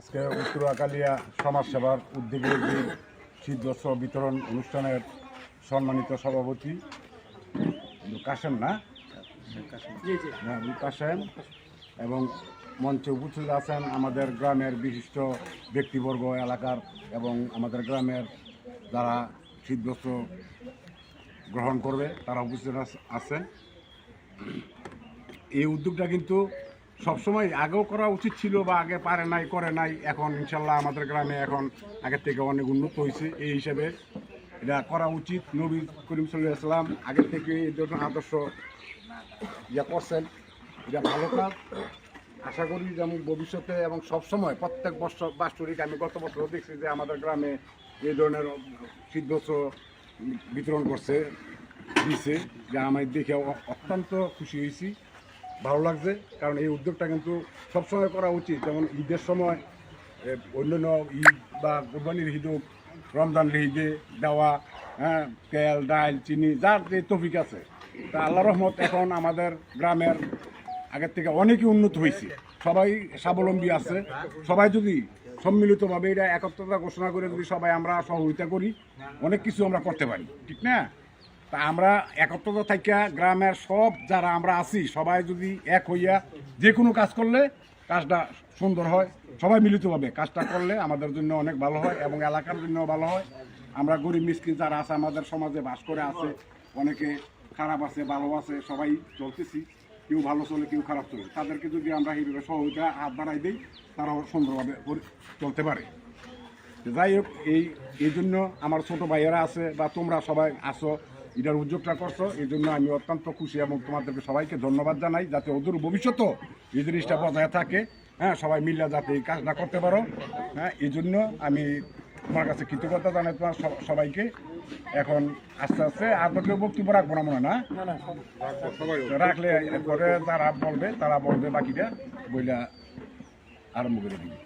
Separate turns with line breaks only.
আজকে উত্তর আকালিয়া সমাজসেবার উদ্যোগে যে শীতবস্ত্র বিতরণ অনুষ্ঠানের সম্মানিত সভাপতি কাশেম কাশেম এবং মঞ্চে উপস্থিত আছেন আমাদের গ্রামের বিশিষ্ট ব্যক্তিবর্গ এলাকার এবং আমাদের গ্রামের যারা শীতবস্ত্র গ্রহণ করবে তারা উপস্থিত আছেন। এই উদ্যোগটা কিন্তু সবসময় আগেও করা উচিত ছিল বা আগে পারে নাই করে নাই, এখন ইনশাল্লাহ আমাদের গ্রামে এখন আগের থেকে অনেক উন্নত হয়েছে। এই হিসেবে এটা করা উচিত। নবী করিম সাল্লাল্লাহু আলাইহি ওয়াসাল্লাম আগের থেকে এই জন্য আদর্শ করছেন, এটা ভালো কাজ। আশা করি যেমন ভবিষ্যতে এবং সবসময় প্রত্যেক বছর বাৎসরিক আমি গত বছর দেখছি যে আমাদের গ্রামে এই ধরনের শীতবস্ত্র বিতরণ করছে দিছে, যা আমি দেখে অত্যন্ত খুশি হয়েছি, ভালো লাগছে। কারণ এই উদ্যোগটা কিন্তু সবসময় করা উচিত। যেমন ঈদের সময় অন্যান্য ঈদ বা কোরবানির ঈদ হোক, রমজানের ঈদে দেওয়া, হ্যাঁ, তেল ডাল চিনি যার যে তৌফিক আছে, তা আল্লাহ রহমত এখন আমাদের গ্রামের আগের থেকে অনেকই উন্নত হয়েছে, সবাই স্বাবলম্বী আছে। সবাই যদি সম্মিলিতভাবে এটা একত্রতা ঘোষণা করে যদি সবাই আমরা সহযোগিতা করি, অনেক কিছু আমরা করতে পারি, ঠিক না? তা আমরা একত্রতা থাকা গ্রামের সব যারা আমরা আছি সবাই যদি এক হইয়া যে কোনো কাজ করলে কাজটা সুন্দর হয়। সবাই মিলিতভাবে কাজটা করলে আমাদের জন্য অনেক ভালো হয় এবং এলাকার জন্য ভালো হয়। আমরা গরিব মিসকিন যারা আছে আমাদের সমাজে বাস করে আছে, অনেকে খারাপ আছে ভালো আছে, সবাই চলতেছি, কেউ ভালো চলে কেউ খারাপ চলে, তাদেরকে যদি আমরা এইভাবে সহযোগিতা হাত বাড়াই দিই তারাও সুন্দরভাবে চলতে পারে। যাই হোক, এই জন্য আমার ছোট ভাইয়েরা আছে বা তোমরা সবাই আসো, এটার উদ্যোগটা করছো, এই জন্য আমি অত্যন্ত খুশি এবং তোমাদেরকে সবাইকে ধন্যবাদ জানাই, যাতে ওদের ভবিষ্যতেও এই জিনিসটা বজায় থাকে। হ্যাঁ, সবাই মিলে যাতে এই কাজটা করতে পারো। হ্যাঁ, এই জন্য আমি তোমার কাছে কৃতজ্ঞতা জানাই তোমার সবাইকে। এখন আস্তে আস্তে আর তো কেউ বক্তব্য রাখবো না মনে হয় না, রাখলে পরে যারা বলবে তারা বলবে, বাকিটা বইলা আরম্ভ করে দিবে।